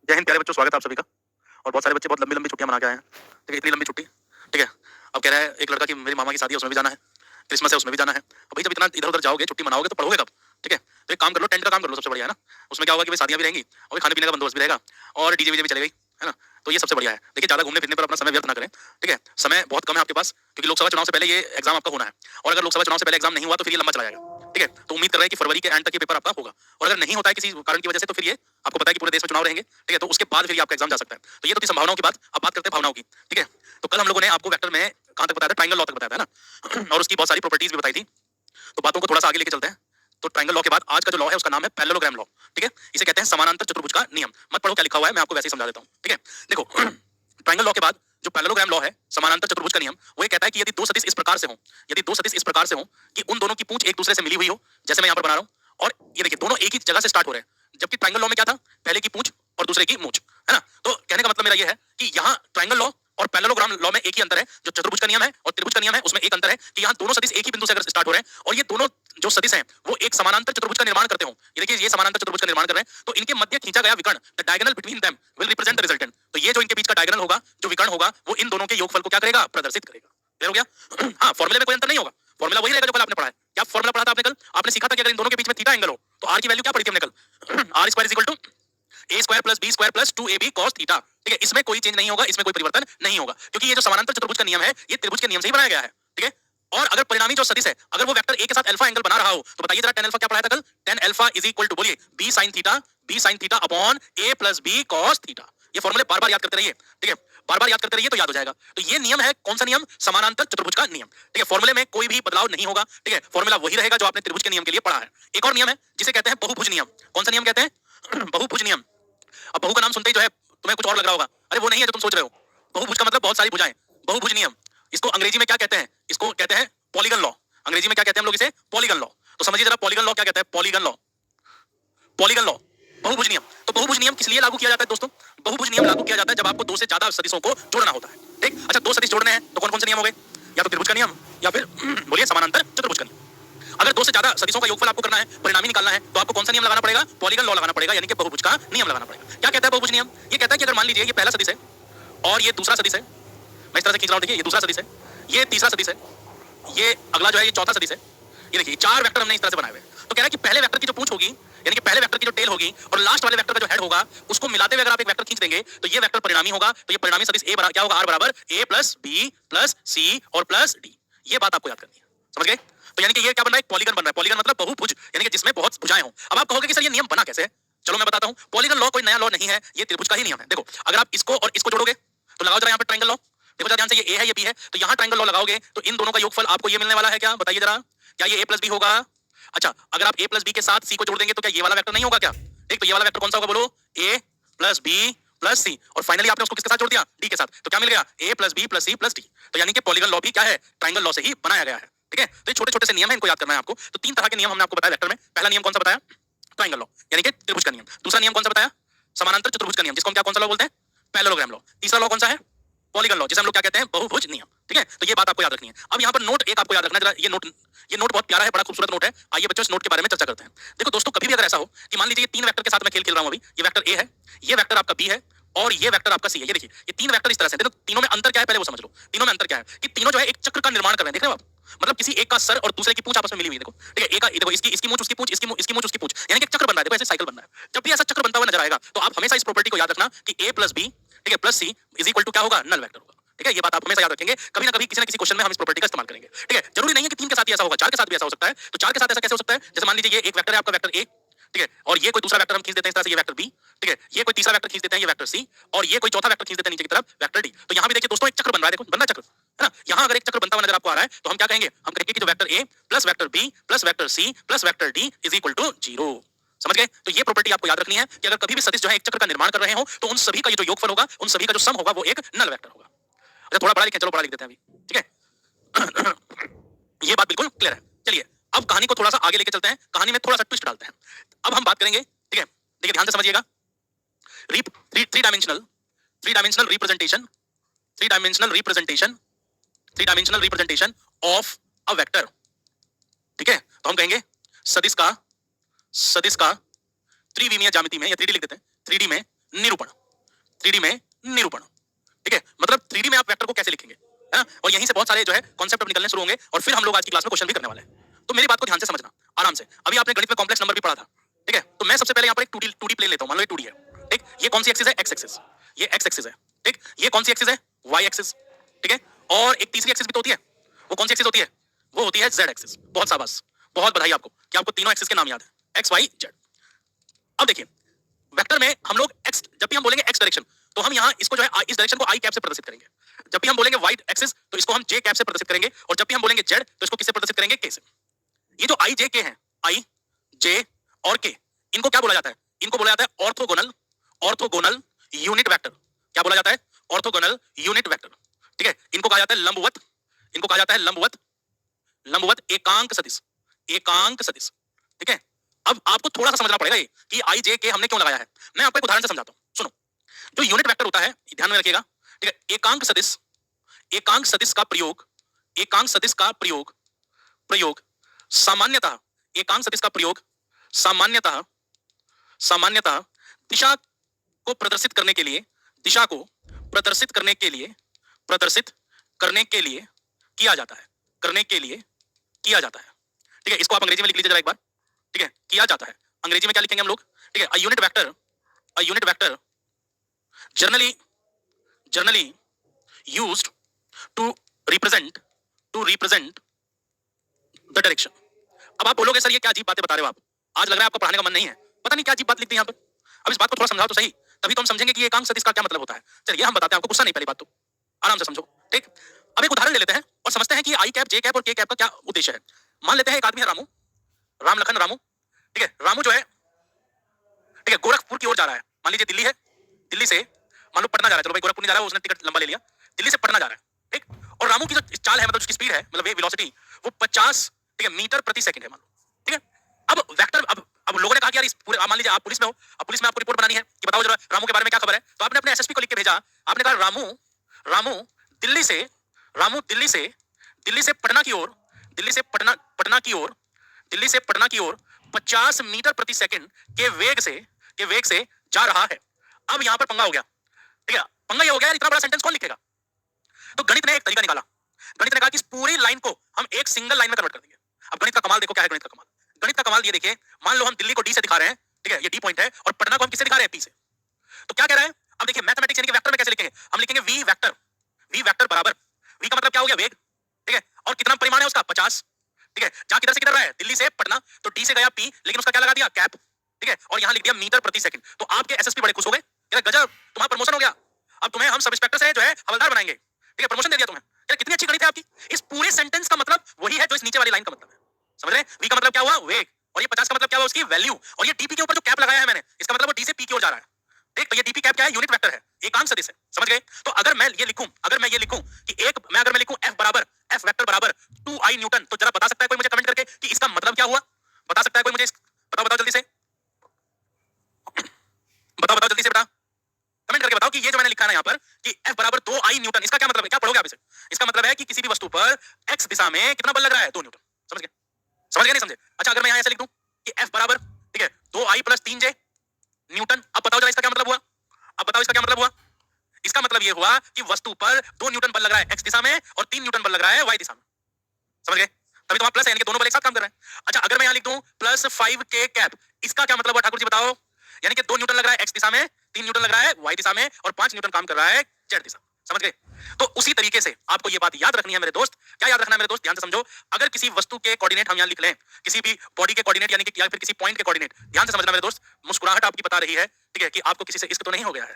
जय हिंद प्यारे बच्चों, स्वागत है आप सभी का। और बहुत सारे बच्चे बहुत लंबी-लंबी छुट्टियाँ मना के आए हैं। ठीक है, इतनी लंबी छुट्टी, ठीक है। अब कह रहा है एक लड़का कि मेरी मामा की शादी है उसमें भी जाना है, क्रिसमस है उसमें भी जाना है। अब भाई जब इतना इधर-उधर जाओगे, छुट्टी मनाओगे तो पढ़ोगे कब? ठीक है, तो एक काम कर लो, टेंट का काम कर लो, सबसे बढ़िया है ना। उसमें क्या होगा कि भाई शादियाँ भी रहेंगी और खाने-पीने का बंदोबस्त भी रहेगा और डीजे-वीजे भी चलेगा ही, है ना। तो ये सबसे बढ़िया है। देखिए ज़्यादा घूमने-फिरने पर अपना समय व्यर्थ ना करें, ठीक है। समय बहुत कम है आपके पास क्योंकि लोकसभा चुनाव से पहले ये एग्जाम आपका होना है और अगर लोकसभा चुनाव से पहले एग्जाम नहीं हुआ तो फिर ये लंबा चला जाएगा, ठीक है। तो उम्मीद कर रहे हैं कि फरवरी के एंड तक ये पेपर आपका होगा और अगर नहीं होता है किसी कारण की वजह से तो फिर ये आपको पता है कि पूरे देश में चुनाव रहेंगे, ठीक है। तो उसके बाद फिर ये आपका एग्जाम जा सकता है। तो ये तो थी संभावनाओं की बात। अब बात करते हैं भावनाओं की, ठीक है। तो कल हम लोगों ने आपको वेक्टर में कहां तक बताया था, ट्रायंगल लॉ तक बताया था ना और उसकी बहुत सारी प्रॉपर्टीज भी बताई थी। तो बातों को थोड़ा सा आगे लेके चलते हैं। तो ट्रायंगल लॉ के बाद आज का जो लॉ है उसका नाम है पैरेललोग्राम लॉ, ठीक है। इसे कहते हैं समानांतर चतुर्भुज का नियम। मत पढ़ो क्या लिखा हुआ है, मैं आपको वैसे ही समझा देता हूँ, ठीक है। देखो ट्रायंगल लॉ के बाद जो पैरेललोग्राम लॉ है, समानांतर चतुर्भुज का नियम, वो ये कहता है कि यदि दो सदिश इस प्रकार से हो, यदि दो सदिश इस प्रकार से हो कि उन दोनों की पूंछ एक दूसरे से मिली हुई हो, जैसे मैं यहाँ पर बना रहा हूँ, और ये देखिए दोनों एक ही जगह से स्टार्ट हो रहे हैं, जबकि ट्रायंगल लॉ में क्या था, पहले की पूंछ और दूसरे की मूंछ, है ना। तो कहने का मतलब मेरा ये है कि यहाँ ट्रायंगल लॉ और पैरेललोग्राम लॉ में एक ही अंतर है, जो चतुर्भुज का नियम है और त्रिभुज का नियम है उसमें एक अंतर है कि यहाँ दोनों सदिश एक ही बिंदु से अगर स्टार्ट हो रहे हैं और ये दोनों जो सदिश हैं वो एक समानांतर चतुर्भुज का निर्माण करते हो। ये देखिए ये समानांतर चतुर्भुज का निर्माण कर रहे हैं तो इनके मध्य खींचा गया विकर्ण, the diagonal between them will represent the resultant. तो ये जो इनके बीच का डायगोनल होगा, जो विकर्ण होगा, वो इन दोनों के योगफल को क्या करेगा, प्रदर्शित करेगा। क्लियर हो गया। हाँ, फॉर्मूले में कोई अंतर नहीं होगा, फॉर्मूला वही रहेगा जो कल आपने पढ़ा है। क्या फॉर्मूला पढ़ा था आपने कल? आपने सीखा था कि अगर इन दोनों के बीच में थीटा एंगल हो तो आर की वैल्यू क्या पड़ी थी हमने कल, R square is equal to A square plus B square plus 2ab cos theta. ठीक है, इसमें कोई चेंज नहीं होगा, इसमें कोई परिवर्तन नहीं होगा क्योंकि ये जो समानांतर चतुर्भुज का नियम है ये त्रिभुज के नियम से ही बनाया गया है, ठीक है। और अगर परिणामी जो सदिश है अगर वो वेक्टर ए के साथ अल्फा एंगल बना रहा हो तो बताइए जरा, tan अल्फा क्या पढ़ाया था कल? tan alpha is equal to, बोलिए, b sin theta upon a plus b cos theta. ये फॉर्मूले बार-बार याद करते रहिए, ठीक है, बार-बार याद करते रहिए तो याद हो जाएगा। तो ये नियम है, कौन सा नियम? समानांतर चतुर्भुज का नियम, ठीक है। फॉर्मूले में कोई भी बदलाव नहीं होगा, ठीक है, फॉर्मूला वही रहेगा जो आपने त्रिभुज के नियम के लिए पढ़ा है। एक और नियम है जिसे कहते हैं बहुभुज नियम। कौन सा नियम कहते हैं? बहुभुज नियम। अब बहु का नाम सुनते ही जो है तुम्हें कुछ और लग रहा होगा, अरे वो नहीं है जो तुम सोच रहे हो। बहुभुज का मतलब बहुत सारी भुजाएं, बहुभुज नियम। इसको अंग्रेजी में क्या कहते हैं? इसको कहते हैं पॉलीगन लॉ। अंग्रेजी में क्या कहते हैं हम लोग इसे? Polygon law. तो समझिए जरा पॉलीगन लॉ क्या कहता है, पॉलीगन लॉ, पॉलीगन लॉ, बहुभुज नियम। तो बहुभुज नियम किस लिए लागू किया जाता है दोस्तों? बहुभुज नियम लागू किया जाता है जब आपको दो से ज्यादा सदिशों को जोड़ना होता है, ठीक। अच्छा, दो सदिश जोड़ने हैं तो कौन कौन से नियम हो गए? या तो त्रिभुज का नियम या फिर बोलिए समानांतर चतुर्भुज का नियम। अगर दो से ज्यादा सदिशों का योगफल आपको करना है, परिणामी निकालना है, तो आपको कौन सा नियम लगाना पड़ेगा? पॉलीगन लॉ लगाना पड़ेगा, यानी कि बहुभुज का नियम लगाना पड़ेगा। क्या कहता है बहुभुज नियम? ये कहता है कि अगर मान लीजिए ये पहला सदिश है और ये दूसरा सदिश है, मैं इस तरह से खींच रहा हूं, देखिए ये दूसरा सदिश है, ये तीसरा सदिश है, ये अगला जो है ये चौथा सदिश है। ये देखिए चार वेक्टर हमने इस तरह से बनाए हुए हैं। तो कह रहा है कि पहले वेक्टर की जो पूंछ होगी, यानी कि पहले वेक्टर की जो टेल होगी और लास्ट वाले वेक्टर का जो हेड होगा, उसको मिलाते हुए अगर आप एक वेक्टर खींच देंगे तो ये वेक्टर परिणामी होगा। तो ये परिणामी सदिश ए क्या होगा? आर बराबर ए प्लस बी प्लस सी और प्लस डी। ये बात आपको याद करनी है, समझ गए? तो यानी कि ये क्या बन रहा है? पॉलीगन बन रहा है। पॉलीगन मतलब बहुभुज, यानी कि जिसमें बहुत भुजाएं हो। अब आप कहोगे कि सर ये नियम बना कैसे है? चलो मैं बताता हूं। पॉलीगन लॉ कोई नया लॉ नहीं है, ये त्रिभुज का ही नियम है। देखो अगर आप इसको और इसको जोड़ोगे तो लगाओ जरा यहाँ पे ट्रायंगल लॉ। देखो जरा ध्यान से, ये ए है ये बी है, तो यहाँ ट्रायंगल लॉ लगाओगे तो इन दोनों का योगफल आपको ये मिलने वाला है। क्या बताइए जरा, क्या ये a प्लस बी होगा? अच्छा, अगर आप a प्लस बी के साथ c को जोड़ देंगे तो क्या ये वाला वेक्टर नहीं होगा क्या? ठीक, तो ये वाला वेक्टर कौन सा होगा? बोलो, a प्लस बी प्लस सी, और फाइनली आपने उसको किसके साथ जोड़ दिया? d के साथ। तो क्या मिल गया? a plus B plus C plus D. तो यानी कि पॉलीगन लॉ भी क्या है? ट्रायंगल लॉ से ही बनाया गया है, ठीक है। तो ये छोटे छोटे से नियम है, इनको याद करना है आपको। तो तीन तरह के नियम हमने आपको बताया वेक्टर में। पहला नियम कौन सा बताया? ट्रायंगल लॉ, यानी कि त्रिभुज का नियम। दूसरा नियम कौन सा बताया? समानांतर चतुर्भुज का नियम, जिसको हम क्या कौन सा लॉ बोलते हैं? Parallelogram law. तीसरा लॉ कौन सा है? पॉलीगन लॉ, जिसे हम लोग क्या कहते हैं? बहुभुज नियम, ठीक है। तो ये बात आपको याद रखनी है। अब यहाँ पर नोट एक आपको याद रखना है जरा, ये नोट बहुत प्यारा है, बड़ा खूबसूरत नोट है। आइए बच्चों इस नोट के बारे में चर्चा करते हैं। देखो दोस्तों, कभी भी अगर ऐसा हो कि मान लीजिए ये तीन वेक्टर के साथ मैं खेल खेल रहा हूँ, अभी ये वेक्टर ए है, ये वेक्टर आपका बी है और ये वेक्टर आपका सी है। ये देखिए ये तीन वेक्टर इस तरह से, देखो तीनों में अंतर क्या है पहले वो समझ लो। तीनों में अंतर क्या है कि तीनों जो है एक चक्र का निर्माण कर रहे हैं, देख रहे हो आप? मतलब किसी एक का सर और दूसरे की पूंछ आपस में मिली हुई है। देखो ठीक है, एक का देखो, इसकी मूंछ उसकी पूंछ, इसकी मूंछ उसकी पूंछ, यानी कि एक चक्र बन रहा है। देखो ऐसे साइकिल बन रहा है। जब भी ऐसा चक्र बनता हुआ नजर आएगा तो आप हमेशा इस प्रॉपर्टी को याद रखना कि a प्लस बी, ठीक है, plus C is equal to क्या होगा? नल वेक्टर होगा, ठीक है। ये बात आप हमेशा याद रखेंगे, कभी ना कभी किसी ना किसी क्वेश्चन में हम इस प्रॉपर्टी का इस्तेमाल करेंगे, ठीक है। जरूरी नहीं है कि तीन के साथ ही ऐसा होगा, चार के साथ भी ऐसा हो सकता है। तो चार के साथ ऐसा कैसे हो सकता है? जैसे मान लीजिए ये एक वेक्टर है आपका, वेक्टर ए, ठीक है, और ये कोई दूसरा वेक्टर हम खींच देते हैं इस तरह से, ये वेक्टर बी, ठीक है, ये कोई तीसरा वेक्टर खींच देते हैं, ये वेक्टर सी, और ये कोई चौथा वेक्टर खींच देते हैं नीचे की तरफ, वेक्टर डी। तो यहाँ भी देखिए दोस्तों एक चक्र बन रहा है, देखो बन रहा है चक्र, है ना। यहाँ अगर एक चक्र बनता हुआ नजर आपको आ रहा है तो हम क्या कहेंगे? हम कहेंगे कि जो vector A plus vector B plus vector C plus vector D is equal to 0। समझ गए? तो ये प्रॉपर्टी आपको याद रखनी है कि अगर कभी भी सदिश जो है एक चक्र का निर्माण कर रहे हो तो उन सभी का ये जो योगफल होगा, उन सभी का जो सम होगा वो एक नल वेक्टर होगा। अच्छा थोड़ा पढ़ा लिखें, चलो पढ़ा लिख देते हैं अभी, ठीक है। ये बात बिल्कुल क्लियर है। चलिए अब कहानी को थोड़ा सा आगे लेके चलते हैं, कहानी में थोड़ा सा ट्विस्ट डालते हैं। अब हम बात करेंगे, ठीक है, देखिए ध्यान से समझिएगा, three dimensional representation of a vector, ठीक है। तो हम कहेंगे सदिश का त्रिविमीय ज्यामिति में, या 3D लिख देते हैं, 3D में निरूपण, 3D में निरूपण, ठीक है, मतलब 3D में आप वेक्टर को कैसे लिखेंगे, है ना, और यहीं से बहुत सारे जो है कॉन्सेप्ट अब निकलने शुरू होंगे और फिर हम लोग आज की क्लास में क्वेश्चन भी करने वाले हैं। तो मेरी बात को ध्यान से समझना, आराम से। अभी आपने गणित में कॉम्प्लेक्स नंबर भी पढ़ा था, ठीक है, तो मैं सबसे पहले यहाँ पर एक 2D प्लेन लेता हूँ, मान लो ये 2D है, ठीक, ये कौन सी एक्सिस है, एक्स एक्सिस, ये एक्स एक्सिस है, ठीक, ये कौन सी एक्सिस है, वाई एक्सिस, ठीक है, और एक तीसरी एक्सिस भी तो होती है, वो कौन सी एक्सिस होती है, वो होती है जेड एक्सिस। बहुत शाबाश, बहुत बधाई आपको कि आपको तीनों एक्सिस के नाम याद है, एक्स वाई जेड। अब देखिए वेक्टर में हम लोग एक्स, जब भी हम बोलेंगे एक्स डायरेक्शन तो हम यहाँ इसको जो है इस डायरेक्शन को आई कैप से प्रदर्शित करेंगे, जब भी हम बोलेंगे वाई एक्सिस तो इसको हम जे कैप से प्रदर्शित करेंगे, और जब भी हम बोलेंगे जेड तो इसको किससे प्रदर्शित करेंगे, के से। ये जो आई जे के हैं, आई जे और के, इनको क्या बोला जाता है, इनको बोला जाता है ऑर्थोगोनल, ऑर्थोगोनल यूनिट वेक्टर। क्या बोला जाता है, ऑर्थोगोनल यूनिट वेक्टर, ठीक है, इनको कहा जाता है लंबवत, इनको कहा जाता है लंबवत, लंबवत एकांक सदिश, एकांक सदिश, ठीक है। अब आपको थोड़ा सा समझना पड़ेगा ये कि आई जे के हमने क्यों लगाया है। मैं आपको एक उदाहरण से समझाता हूं, सुनो। जो यूनिट वेक्टर होता है, ध्यान में रखिएगा, ठीक है, एकांक सदिश, एकांक सदिश का प्रयोग, एकांक सदिश का प्रयोग, प्रयोग सामान्यतः, एकांक सदिश का प्रयोग सामान्यतः, सामान्यतः दिशा को प्रदर्शित करने के लिए, दिशा को प्रदर्शित करने के लिए, प्रदर्शित करने के लिए किया जाता है, करने के लिए किया जाता है, ठीक है। इसको आप अंग्रेजी में लिख लीजिए जरा एक बार, ठीक है, किया जाता है, अंग्रेजी में क्या लिखेंगे हम लोग, ठीक है, a unit vector, a unit vector generally, generally used to represent, to represent the direction. अब आप बोलोगे सर ये क्या अजीब बातें बता रहे हो आप, आज लग रहा है आपको पढ़ाने का मन नहीं है, पता नहीं क्या अजीब बात लिखती है यहाँ पर। अब इस बात को थोड़ा समझाओ तो सही, तभी तो हम समझेंगे कि एकांक सदिश का क्या मतलब होता है। चलिए हम बताते हैं आपको, गुस्सा नहीं, पहली बात तो आराम से समझो, ठीक। अब एक उदाहरण ले लेते हैं और समझते हैं कि आई कैप, जे कैप और के कैप का क्या उद्देश्य है। मान लेते हैं एक आदमी है रामू, राम लखन रामू, ठीक है, रामू जो है, ठीक है, गोरखपुर की ओर जा रहा है, मान लीजिए दिल्ली है, दिल्ली से मान लो पटना जा रहा है, चलो भाई गोरखपुर नहीं जा रहा है, उसने टिकट लंबा ले लिया, दिल्ली से पटना जा रहा है, ठीक, और रामू की जो चाल है, मतलब उसकी स्पीड है, मतलब वेलोसिटी, वो 50, ठीक है, मीटर प्रति सेकंड है, मान लो, ठीक है। अब वेक्टर, अब लोगों ने कहा कि यार इस पूरे, मान लीजिए आप पुलिस में हो, अब पुलिस में आपको रिपोर्ट बनानी है कि बताओ जरा रामू के बारे में क्या खबर है, तो आपने अपने एसएसपी को लिख के भेजा, आपने कहा रामू, रामू दिल्ली से, रामू दिल्ली से, दिल्ली से पटना की ओर, दिल्ली से पटना, पटना की ओर, दिल्ली से पटना की ओर 50 मीटर प्रति सेकंड के वेग से, के वेग से जा रहा है। अब यहां पर पंगा हो गया, ठीक है, पंगा ये हो गया यार इतना बड़ा सेंटेंस कौन लिखेगा। तो गणित ने एक तरीका निकाला, गणित ने कहा कि इस पूरी लाइन को हम एक सिंगल लाइन में कन्वर्ट कर देंगे। अब गणित का कमाल देखो क्या है, गणित का कमाल, गणित का कमाल ये देखिए, मान लो हम दिल्ली को डी से दिखा रहे हैं, ठीक है, ये डी पॉइंट है, और पटना को हम किससे दिखा रहे हैं, पी से। तो क्या कह रहा है, अब देखिए मैथमेटिक्स यानी कि वेक्टर में कैसे लिखेंगे, हम लिखेंगे वी वेक्टर, वी वेक्टर बराबर, वी का मतलब क्या हो गया, वेग, ठीक है, और कितना परिमाण है उसका 50, ठीक है, जहां किधर से किधर रहा है, दिल्ली से पटना, तो डी से गया पी, लेकिन उसका क्या लगा दिया, कैप, ठीक है, और यहां लिख दिया मीटर प्रति सेकंड। तो आपके एसएसपी बड़े खुश हो गए, यार गजब तुम्हारा प्रमोशन हो गया, अब तुम्हें हम सब इंस्पेक्टर से जो है हवलदार बनाएंगे, ठीक है, प्रमोशन दे दिया तुम्हें। यार कितनी अच्छी गणित है आपकी। इस पूरे सेंटेंस का मतलब वही है जो इस नीचे वाली लाइन का मतलब है, समझ रहे हैं। वी का मतलब क्या हुआ, वेग, और ये 50 का मतलब क्या हुआ, उसकी वैल्यू, और ये डीपी के ऊपर जो कैप लगाया है मैंने, इसका मतलब वो डी से पी की ओर जा रहा है, ठीक। तो ये डीपी कैप क्या है, यूनिट वेक्टर है, एकांक सदिश है, समझ गए। तो अगर मैं ये लिखूं, अगर मैं ये लिखूं कि एक, मैं अगर मैं लिखूं एफ बराबर, एफ वेक्टर बराबर 2i न्यूटन, तो जरा बता सकता है कोई मुझे कमेंट करके कि इसका मतलब क्या हुआ, बता सकता है कोई मुझे, बताओ बताओ जल्दी से, बताओ बताओ जल्दी से बेटा, कमेंट करके बताओ कि ये जो मैंने लिखा है ना यहाँ पर कि F बराबर 2i न्यूटन, इसका क्या मतलब है, क्या पढ़ोगे आप इसे। इसका मतलब है कि किसी भी वस्तु पर x दिशा में कितना बल लग रहा है, 2 न्यूटन, समझ गए, समझ गए नहीं समझे। अच्छा अगर मैं यहाँ ऐसे लिख दूं कि F बराबर, ठीक है, 2i प्लस 3j न्यूटन, अब बताओ जरा इसका क्या मतलब हुआ, अब बताओ इसका क्या मतलब हुआ। इसका मतलब ये हुआ कि वस्तु पर 2 न्यूटन बल लग रहा है x दिशा में और 3 न्यूटन बल लग रहा है y दिशा में, समझ गए। तभी तो वहां प्लस है, यानी कि दोनों बल एक साथ काम कर रहे हैं। अच्छा अगर मैं यहाँ लिख दूं प्लस 5k कैप, इसका क्या मतलब हुआ ठाकुर जी बताओ, यानी कि 2 न्यूटन लग रहा है x दिशा में, 3 न्यूटन लग रहा है y दिशा में, और 5 न्यूटन काम कर रहा है z दिशा, समझ गए। तो उसी तरीके से आपको ये बात याद रखनी है मेरे दोस्त। क्या याद रखना है मेरे दोस्त, ध्यान से समझो। अगर किसी वस्तु के कोऑर्डिनेट हम यहाँ लिख लें, किसी भी बॉडी के कोऑर्डिनेट यानी कि या फिर किसी पॉइंट के कोऑर्डिनेट, ध्यान से समझना मेरे दोस्त। मुस्कुराहट आपकी बता रही है, ठीक है, कि आपको किसी से इश्क तो नहीं हो गया है,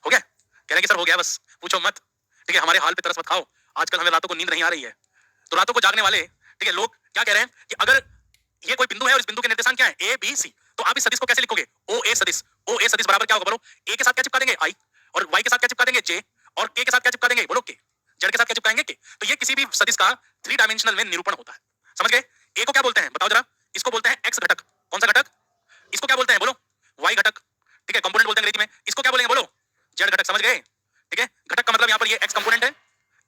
हो गया, कह रहे कि सर हो गया, बस पूछो मत, ठीक है, हमारे हाल पे तरस मत खाओ। आजकल हमें रातों को नींद नहीं आ रही है, तो रातों को जागने वाले, ठीक है, लोग क्या कह रहे हैं कि अगर ये कोई बिंदु है और इस बिंदु के निर्देशांक क्या है, ए बी सी, तो आप इस सदिश को कैसे लिखोगे, ओ ए सदिश। ओ ए सदिश बराबर क्या होगा बोलो, ए के साथ क्या चिपका देंगे आई, और वाई के साथ क्या चिपका देंगे जे, और के साथ क्या चिपका देंगे बोलो के, जेड के साथ क्या चिपकाएंगे के। तो ये किसी भी सदिश का 3 डायमेंशनल में निरूपण होता है, समझ गए। ए को क्या बोलते हैं बताओ जरा, इसको बोलते हैं एक्स घटक, कौन सा घटक, इसको क्या बोलते हैं बोलो, वाई घटक, ठीक है, कंपोनेंट बोलते हैं अंग्रेजी में। इसको क्या बोलेंगे बोलो, जेड घटक, समझ गए, ठीक है। घटक का मतलब यहाँ पर ये एक्स कंपोनेंट है,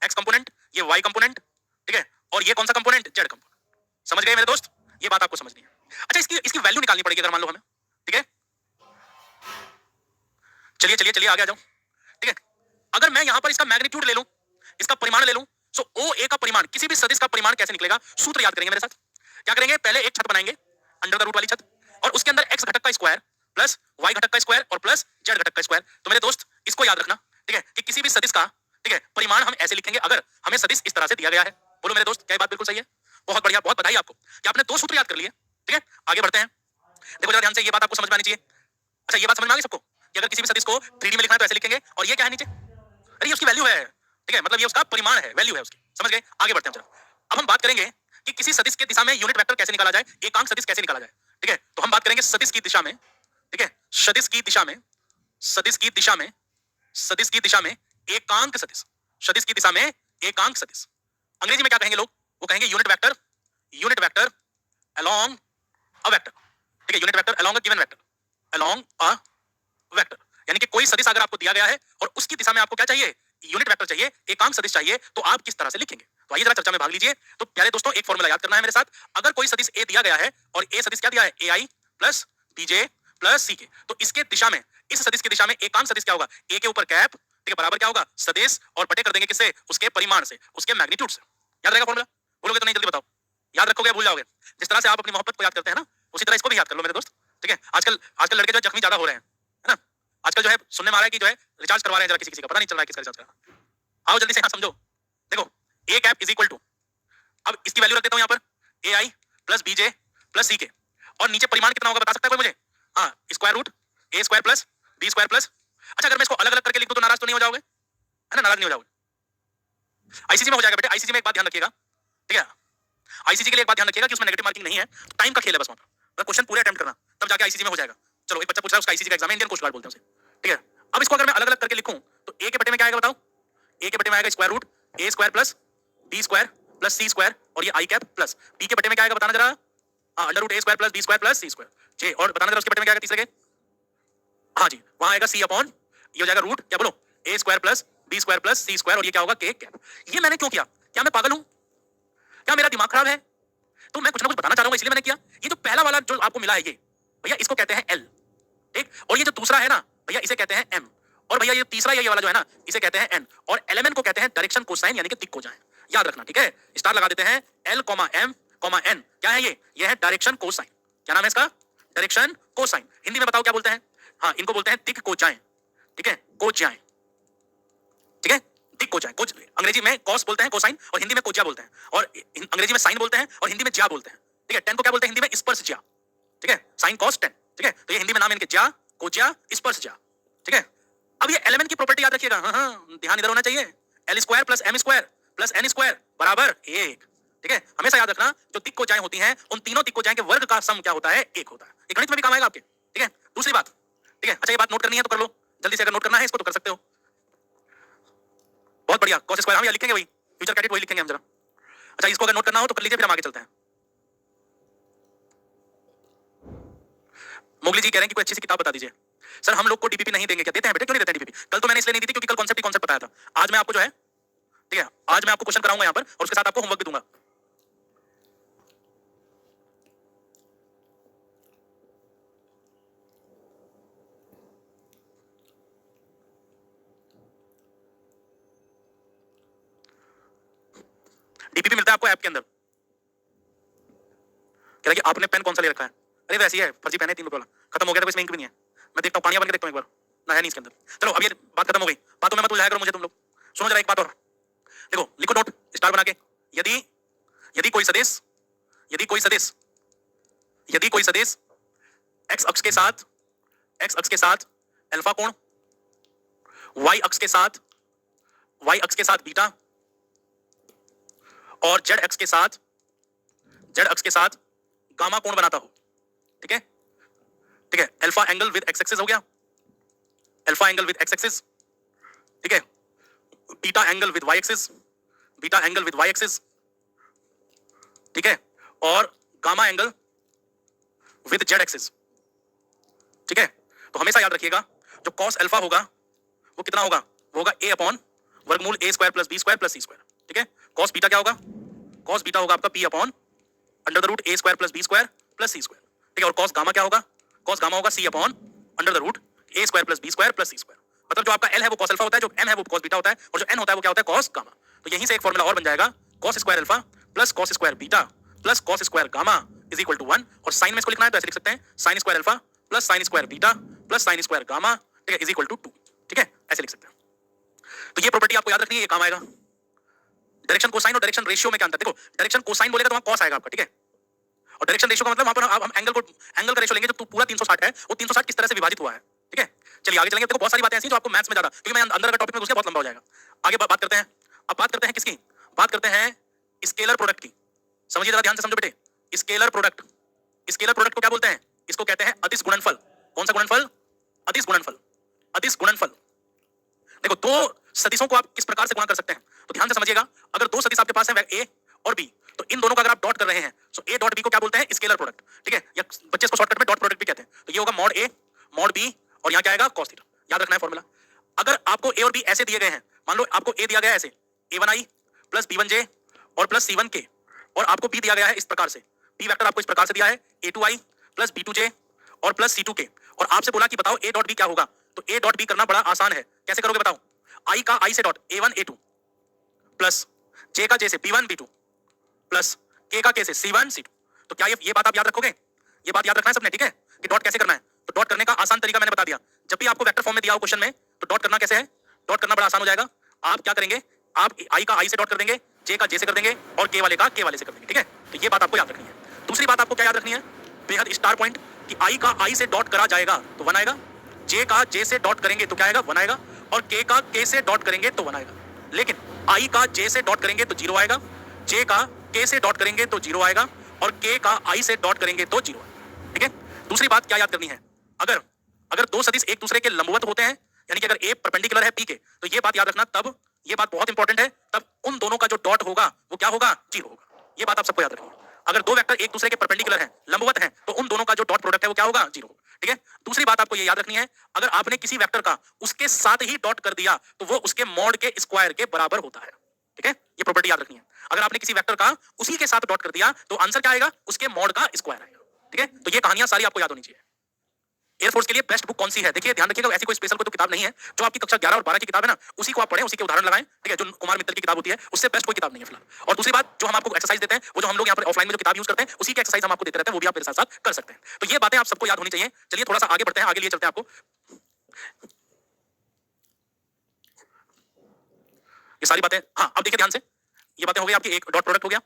एक्स कंपोनेंट, ये वाई कंपोनेंट, ठीक है, और ये कौन सा कंपोनेंट, जेड कंपोनेंट, समझ गए मेरे दोस्त। ये बात आपको समझनी है। अच्छा इसकी वैल्यू निकालनी पड़ेगी अगर मान लो हमें, ठीक है, चलिए चलिए चलिए आगे आ जाओ, ठीक है। अगर मैं यहां पर इसका मैग्नीट्यूड ले लूं, इसका परिमाण ले लूं, सो ओ ए का परिमाण, किसी भी सदिश का परिमाण कैसे निकलेगा, सूत्र याद करेंगे मेरे साथ। क्या करेंगे, पहले एक छत बनाएंगे, अंडर द रूट वाली छत, और उसके अंदर x घटक का स्क्वायर प्लस y घटक का स्क्वायर और प्लस z घटक का स्क्वायर। तो मेरे दोस्त इसको याद रखना, ठीक है, कि किसी भी सदिश का, ठीक है, परिमाण हम ऐसे लिखेंगे अगर हमें सदिश इस तरह से दिया गया है। बोलो मेरे दोस्त, क्या ये बात बिल्कुल सही है? बहुत बढ़िया, बहुत बधाई आपको कि आपने दो सूत्र याद कर लिए, ठीक है। आगे बढ़ते हैं, देखो जरा ध्यान से, ये बात आपको समझ में आनी चाहिए। अच्छा, ये बात समझ में आ गई सबको कि अगर किसी भी सदिश को 3D में लिखना है तो ऐसे लिखेंगे, और ये क्या है नीचे, अरे ये उसकी वैल्यू है, ठीक है, मतलब ये उसका परिमाण है, वैल्यू है उसकी, समझ गए। आगे बढ़ते हैं जरा। अब हम बात करेंगे कि किसी सदिश के दिशा में यूनिट वेक्टर कैसे निकाला जाए, एकांक सदिश कैसे निकाला जाए, ठीक है। तो हम बात करेंगे सदिश की दिशा में, ठीक है, सदिश की दिशा में, सदिश की दिशा में, सदिश की दिशा में एकांक सदिश, सदिश की दिशा में एकांक सदिश। अंग्रेजी में क्या कहेंगे लोग, वो कहेंगे unit vector, unit vector along a vector, ठीक है, unit vector along a given vector, along a vector. यानी कि कोई सदिश अगर आपको दिया गया है और उसकी दिशा में आपको क्या चाहिए, यूनिट वेक्टर चाहिए, एकांक सदिश चाहिए, तो आप किस तरह से लिखेंगे। तो आइए जरा चर्चा में भाग लीजिए। तो प्यारे दोस्तों, एक फॉर्मूला याद करना है मेरे साथ। अगर कोई सदिश ए दिया गया है और ए सदिश क्या दिया है, ए आई प्लस बी जे प्लस सी के, तो इसके दिशा में, इस सदिश की दिशा में एकांक सदिश क्या होगा, ए के ऊपर कैप, ठीक है, बराबर क्या होगा, सदिश, और बटे कर देंगे किससे, उसके परिमाण से, उसके मैग्नीट्यूड से। याद रहेगा फॉर्मूला? बोलोगे तो नहीं, जल्दी बताओ, याद रखोगे या भूल जाओगे? जिस तरह से आप अपनी मोहब्बत को याद करते हैं ना, उसी तरह इसको भी याद कर लो मेरे दोस्त, ठीक है। आजकल आजकल लड़के जो जख्मी ज्यादा हो रहे हैं, है ना, आजकल जो है सुनने में आ रहा है कि जो है रिचार्ज करवा रहे हैं जरा, किसी किसी का पता नहीं चल रहा है किसका रिचार्ज करना। आओ जल्दी से यहाँ समझो। देखो, A cap is equal to, अब इसकी वैल्यू रख देता हूं यहाँ पर, ए आई प्लस बी जे प्लस सी के, और नीचे परिमाण कितना होगा बता सकता है कोई मुझे? हाँ, square root A square plus B square plus, अच्छा अगर मैं इसको अलग अलग करके लिख दूं तो नाराज तो नहीं हो जाओगे, है ना, नाराज नहीं हो जाओगे। आईसीसी में हो जाएगा बेटे, आईसीसी में एक बात ध्यान रखिएगा, ठीक है, आईसीसी के लिए एक बात ध्यान रखिएगा कि उसमें नेगेटिव मार्किंग नहीं है, टाइम का खेल है बस वहां पर, क्वेश्चन पूरे अटेम्प्ट करना, तब जाके आईसीसी में हो जाएगा। चलो, एक बच्चा पूछ रहा है, उसका आईसीसी का एग्जाम है, इंडियन कोस्ट गार्ड बोलते हैं उसे, ठीक है। अब इसको अगर मैं अलग अलग करके लिखूं तो ए के बटे में क्या आएगा बताओ, ए के बटे में आएगा square root A square plus B square plus C square, और ये आई कैप प्लस बी के बटे में क्या आएगा बताना जरा, under root A square plus B square plus C square, छे, और बताना जरा उसके बटे में क्या आएगा तीसरे के, हाँ जी, वहां आएगा सी अपॉन, ये हो जाएगा रूट, क्या बोलो, A square plus B square plus C square, और ये क्या होगा, के कैप। ये मैंने क्यों किया, क्या मैं पागल हूं, क्या मेरा दिमाग खराब है? तो मैं कुछ ना कुछ बताना चाह रहा हूं, इसलिए मैंने किया। ये जो पहला वाला जो आपको मिला है, ये भैया इसको कहते हैं एल, ठीक, और ये जो दूसरा है ना भैया, इसे कहते हैं एम, और भैया ये तीसरा ये वाला जो है ना, इसे कहते हैं एन, और एलिमेंट को कहते हैं डायरेक्शन कोसाइन, यानी कि दिक् कोसाइन। याद रखना, ठीक है, स्टार लगा देते हैं, L comma M comma N, क्या है ये है डायरेक्शन कोसाइन। क्या नाम है इसका, डायरेक्शन कोसाइन। हिंदी में बताओ क्या बोलते हैं, हाँ, इनको बोलते हैं दिक् कोजाएं, ठीक है, कोजाएं, ठीक है, दिक् कोजाएं। अंग्रेजी में कॉस बोलते हैं कोसाइन, और हिंदी में कोज्या बोलते हैं, और अंग्रेजी में साइन बोलते हैं और हिंदी में ज्या बोलते हैं, ठीक है। टेन को क्या बोलते हैं हिंदी में, स्पर्श ज्या, ठीक है, साइन कॉस टेन, ठीक है। तो ये हिंदी में नाम इनके ज्या, कोज्या, स्पर्श ज्या, ठीक है। अब ये एलिमेंट की प्रॉपर्टी याद रखिएगा, हाँ हाँ, ध्यान इधर होना चाहिए, L square plus M square plus N square बराबर एक, ठीक है। हमेशा याद रखना, जो दिक् कोजाएं होती हैं उन तीनों दिक् कोजाएं के वर्ग का सम क्या होता है, एक होता है। ये गणित में भी काम आएगा आपके, ठीक है। दूसरी बात, ठीक है, अच्छा ये बात नोट करनी है तो कर लो जल्दी से, अगर नोट करना है इसको तो कर सकते हो, बहुत बढ़िया। कॉस स्क्वायर हम लिखेंगे, वही फ्यूचर क्रेडिट वही लिखेंगे हम जरा। अच्छा, इसको अगर नोट करना हो तो कर लीजिए, फिर हम आगे चलते हैं। मोगली जी कह रहे हैं कि कोई अच्छी सी किताब बता दीजिए। सर हम लोग को डीपीपी नहीं देंगे क्या, देते हैं बेटे, क्यों नहीं देते हैं डीपीपी? कल तो मैंने इसलिए नहीं दी थी क्योंकि कल कॉन्सेप्ट ही कॉन्सेप्ट बताया था। आज मैं आपको जो है, ठीक है, आज मैं आपको क्वेश्चन कराऊंगा यहाँ पर, और उसके साथ आपको होमवर्क भी दूंगा। डीपीपी मिलता है आपको ऐप के अंदर। कह रहा कि आपने पेन कौन सा ले रखा है? अरे वैसी है, फर्जी पेन है, 3 रुपए वाला, खत्म हो गया था, इसमें इंक भी नहीं है। मैं देखता हूँ, पानी बन के देखता हूँ एक बार, ना है नहीं इसके अंदर। चलो अब ये बात खत्म हो गई, बातों में मत उलझाया करो मुझे तुम लोग। सुनो जरा एक बात और, देखो लिखो नोट स्टार बना के, यदि यदि कोई सदिश, यदि कोई सदिश, यदि कोई सदिश एक्स अक्ष के साथ, एक्स अक्ष के साथ अल्फा कोण, वाई अक्ष के साथ, वाई अक्ष के साथ बीटा, और जेड अक्ष के साथ, जेड अक्ष के साथ गामा कोण बनाता हो, ठीक है, ठीक है। Alpha angle with X axis हो गया, alpha angle with X axis, ठीक है, beta angle with Y axis, beta angle with Y axis, ठीक है, और gamma angle with Z axis, ठीक है। तो हमेशा याद रखिएगा, जो कॉस अल्फा होगा वो कितना होगा, वो होगा ए अपॉन वर्गमूल A square plus B square plus C square, ठीक है। कॉस बीटा क्या होगा, कॉस बीटा होगा आपका P upon under the root A square plus B square plus C square, ठीक है। और कॉस गामा क्या होगा, कॉस गामा होगा C upon under the root A square plus B square plus C square. मतलब जो आपका एल है वो कॉस अल्फा होता है, जो एम है वो कॉस बीटा होता है, और जो एन होता है वो क्या होता है, कॉस गामा। तो यहीं से एक फॉर्मूला और बन जाएगा, cos square alpha plus cos square beta plus cos square gamma is equal to 1। और साइन में इसको लिखना है तो ऐसे लिख सकते हैं, sine square alpha plus sine square beta plus sine square gamma, ठीक है, इज इक्वल टू 2। ठीक है, ऐसे लिख सकते हैं। तो ये प्रॉपर्टी आपको याद रखनी है, ये काम आएगा। डायरेक्शन कोसाइन और डायरेक्शन रेशियो में क्या अंतर है? देखो, डायरेक्शन कोसाइन बोलेगा तो वहां कॉस आएगा आपका, ठीक है, और डायरेक्शन रेशियो का मतलब वहां पर हम एंगल का रेशियो लेंगे, जो पूरा 360 है वो 360 किस तरह से विभाजित हुआ है। ठीक है, चलिए आगे चलेंगे। देखो बहुत सारी बातें ऐसी जो आपको मैथ्स में ज्यादा, क्योंकि मैं अंदर का टॉपिक में घुस गया बहुत लंबा हो जाएगा। आगे बात करते हैं। अब बात करते हैं किसकी? बात करते हैं स्केलर प्रोडक्ट की। समझिए जरा ध्यान से समझो बेटे, स्केलर प्रोडक्ट। स्केलर प्रोडक्ट को क्या बोलते हैं? इसको कहते हैं अदिश गुणनफल। कौन सा गुणनफल? अदिश गुणनफल। अदिश गुणनफल। देखो दो सदिशों को आप किस प्रकार से गुणा कर सकते हैं, तो ध्यान से समझिएगा। अगर दो सदिश आपके पास है ए और बी, तो इन दोनों का अगर आप डॉट कर रहे हैं तो ए डॉट बी को क्या बोलते हैं? Scalar product. ठीक है, या बच्चे इसको शॉर्टकट में डॉट प्रोडक्ट भी कहते हैं। तो ये होगा मॉड ए मॉड बी, और यहाँ क्या आएगा? Cos theta. याद रखना है फॉर्मूला। अगर आपको ए और बी ऐसे दिए गए हैं, मान लो आपको ए दिया गया है ऐसे, a1i प्लस b1j और प्लस c1k, और आपको b दिया गया है इस प्रकार से, b वेक्टर आपको इस प्रकार से दिया है a2i प्लस b2j और प्लस c2k, और आपसे बोला कि बताओ a डॉट b क्या होगा। तो a डॉट b करना बड़ा आसान है। कैसे करोगे बताओ? i का i से dot a1 a2 plus j का j से b1 b2 प्लस k का k से c1 c2। तो क्या ये बात आप याद रखोगे? ये बात याद रखना है सबने, ठीक है, कि डॉट कैसे करना है। तो डॉट करने का आसान तरीका मैंने बता दिया। जब भी आपको वेक्टर फॉर्म में दिया हो क्वेश्चन में, तो डॉट करना कैसे है? डॉट करना बड़ा आसान हो जाएगा। आप क्या करेंगे? आप i का i से डॉट कर देंगे, j का j से कर देंगे, और k वाले का k वाले से कर देंगे। ठीक है, तो ये बात आपको याद रखनी है। दूसरी बात आपको क्या याद रखनी है, बेहद स्टार पॉइंट, कि i का i से डॉट करा जाएगा तो 1 आएगा, j का j से डॉट करेंगे तो क्या आएगा? 1 आएगा, और k का k से डॉट करेंगे तो 1 आएगा। लेकिन i का j से डॉट करेंगे तो 0 आएगा, j का k से डॉट करेंगे तो 0 आएगा, और k का i से डॉट करेंगे तो 0 आएगा। ठीक है, दूसरी बात क्या याद करनी है, अगर दो सदिश एक दूसरे के लंबवत होते हैं, यानी कि अगर ए परपेंडिकुलर है बी के, तो ये बात याद रखना, तब ये बात बहुत इंपॉर्टेंट है, तब उन दोनों का जो डॉट होगा वो क्या होगा? 0 होगा। ये बात आप सबको याद रखनी है। अगर दो वेक्टर एक दूसरे के परपेंडिकुलर हैं, लंबवत हैं, तो उन दोनों का जो डॉट प्रोडक्ट है वो क्या होगा? 0 होगा। ठीक है, दूसरी बात आपको ये याद रखनी है, अगर आपने किसी वेक्टर का उसके साथ ही डॉट कर दिया तो वो उसके मॉड के स्क्वायर के बराबर होता है। ठीक है, ये प्रॉपर्टी याद रखनी है। अगर आपने किसी वेक्टर का उसी के साथ डॉट कर दिया तो आंसर क्या आएगा? उसके मॉड का स्क्वायर आएगा। ठीक है, तो ये कहानियां सारी आपको याद होनी चाहिए। एयरफोर्स के लिए बेस्ट बुक कौन सी है? देखिए ध्यान रखिएगा, ऐसी कोई स्पेशल कोई तो किताब नहीं है। जो आपकी कक्षा 11 और 12 की किताब है ना, उसी को आप पढ़ें, उसी के उदाहरण लगाएं। ठीक है, जो कुमार मित्तल की किताब होती है उससे बेस्ट कोई किताब नहीं है फिलहाल। और दूसरी बात, जो हम आपको एक्सरसाइज देते हैं, वो जो हम लोग यहाँ पर ऑफलाइन में जो किताब यूज करते हैं, उसी की एक्सरसाइज हम आपको देते रहते हैं, वो भी आप मेरे साथ साथ कर सकते हैं। तो ये बातें आप सबको याद होनी चाहिए। चलिए थोड़ा सा आगे बढ़ते हैं, आगे लिए चलते हैं आपको। ये सारी बातें, हाँ अब देखिए ध्यान से, ये बातें हो गई आपकी, एक डॉट प्रोडक्ट हो गया।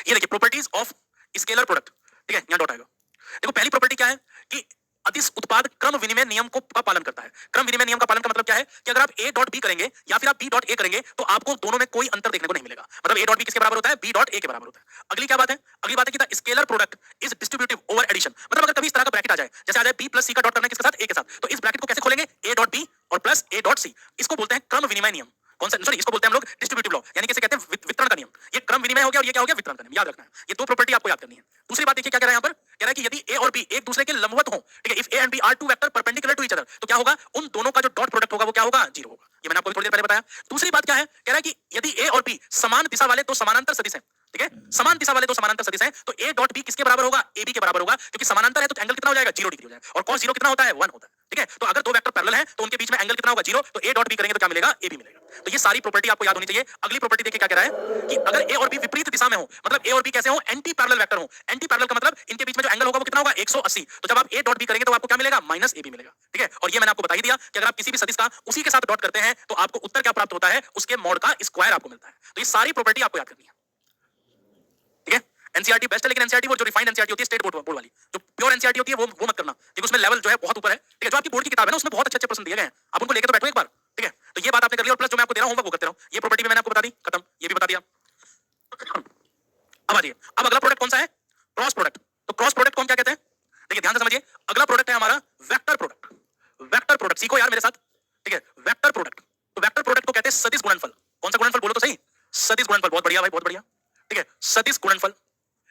ये देखिए प्रॉपर्टीज ऑफ स्केलर प्रोडक्ट। ठीक है, यहाँ डॉट आएगा। देखो पहली प्रॉपर्टी क्या है कि अदिश उत्पाद क्रम विनिमय नियम का पालन करता है। क्रम विनिमय नियम का पालन का मतलब क्या है कि अगर आप a डॉट b करेंगे या फिर आप b डॉट a करेंगे तो आपको दोनों में कोई अंतर देखने को नहीं मिलेगा। मतलब a डॉट b किसके बराबर होता है? b डॉट a के बराबर होता है। अगली क्या बात है? अगली बात है कि the scalar product is distributive over addition. मतलब अगर कभी इस तरह का ब्रैकेट आ जाए, जैसे आ जाए b प्लस c का डॉट करना है किसके साथ? a के साथ, तो इस ब्रैकेट को कैसे खोलेंगे? a डॉट b और प्लस a डॉट c। इसको बोलते हैं क्रम विनिमय नियम। कौन सा? सॉरी, इसको बोलते हैं हम लोग डिस्ट्रीब्यूटिव लॉ, यानी किसे कहते हैं? वितरण का नियम। ये क्रम विनिमय हो गया और ये क्या हो गया? वितरण का नियम। याद रखना है, ये दो प्रॉपर्टी आपको याद करनी है। दूसरी बात देखिए क्या कह रहा है यहाँ पर, कह रहा है कि यदि a और b एक दूसरे के लंबवत हो, ठीक है, if a and b are two vector perpendicular to each other, तो क्या होगा? उन दोनों का जो डॉट प्रोडक्ट होगा वो क्या होगा? 0 होगा। ये मैंने आपको थोड़ी देर पहले बताया। दूसरी बात क्या है, कह रहा है कि यदि a और b समान दिशा वाले तो समानांतर सदिश हैं, ठीक है, समान दिशा वाले तो समानांतर सदिश हैं, तो a डॉट b किसके बराबर होगा? ab के बराबर होगा, क्योंकि समानांतर है तो एंगल कितना हो जाएगा? 0 डिग्री हो जाएगा, और cos 0 कितना होता है? 1 होता है। ठीक है, तो अगर दो वेक्टर पैरेलल हैं तो उनके बीच में एंगल कितना होगा? 0। तो a डॉट b करेंगे तो क्या मिलेगा? ab मिलेगा। तो ये सारी प्रॉपर्टी आपको याद होनी चाहिए। अगली प्रॉपर्टी देखिए क्या कह रहा है कि अगर a और b विपरीत दिशा में हो, मतलब a और b कैसे हो? एंटी पैरेलल वेक्टर हो। एंटी पैरेलल का मतलब इनके बीच में जो एंगल होगा वो कितना होगा? 180। तो जब आप a डॉट b करेंगे तो आपको क्या मिलेगा? माइनस ab मिलेगा। ठीक है, और ये मैंने आपको बता ही दिया कि अगर आप किसी भी सदिश का उसी के साथ डॉट करते हैं तो आपको उत्तर क्या प्राप्त होता है? उसके मॉड का स्क्वायर आपको मिलता है। तो ये सारी प्रॉपर्टी आपको याद करनी है। ठीक है, एनसीईआरटी बेस्ट है, लेकिन एनसीईआरटी वो जो रिफाइंड एनसीईआरटी होती है, स्टेट बोर्ड वाली, जो प्योर एनसीईआरटी होती है वो मत करना, क्योंकि उसमें लेवल जो है बहुत ऊपर है। ठीक है, जो आपकी बोर्ड की किताब है ना, उसमें बहुत अच्छे प्रश्न दिए गए हैं, आप उनको लेके तो बैठो एक बार। ठीक है, तो ये बात आपने कर ली, और प्लस जो मैं आपको दे रहा हूं वो करते रहो। ये प्रॉपर्टी भी मैंने आपको बता दी, खत्म, ये भी बता दिया। अब आइए, अब अगला प्रोडक्ट कौन सा है? Cross product. तो क्रॉस प्रोडक्ट को हम क्या कहते हैं? देखिए ध्यान से समझिए, अगला प्रोडक्ट है हमारा वेक्टर प्रोडक्ट। वेक्टर प्रोडक्ट सीखो यार मेरे साथ। ठीक है, वेक्टर प्रोडक्ट। तो वेक्टर प्रोडक्ट को कहते हैं सदिश गुणनफल। कौन सा गुणनफल? बोलो तो सही। सदिश गुणनफल। बहुत बढ़िया भाई, बहुत बढ़िया। ठीक है, सदिश गुणनफल।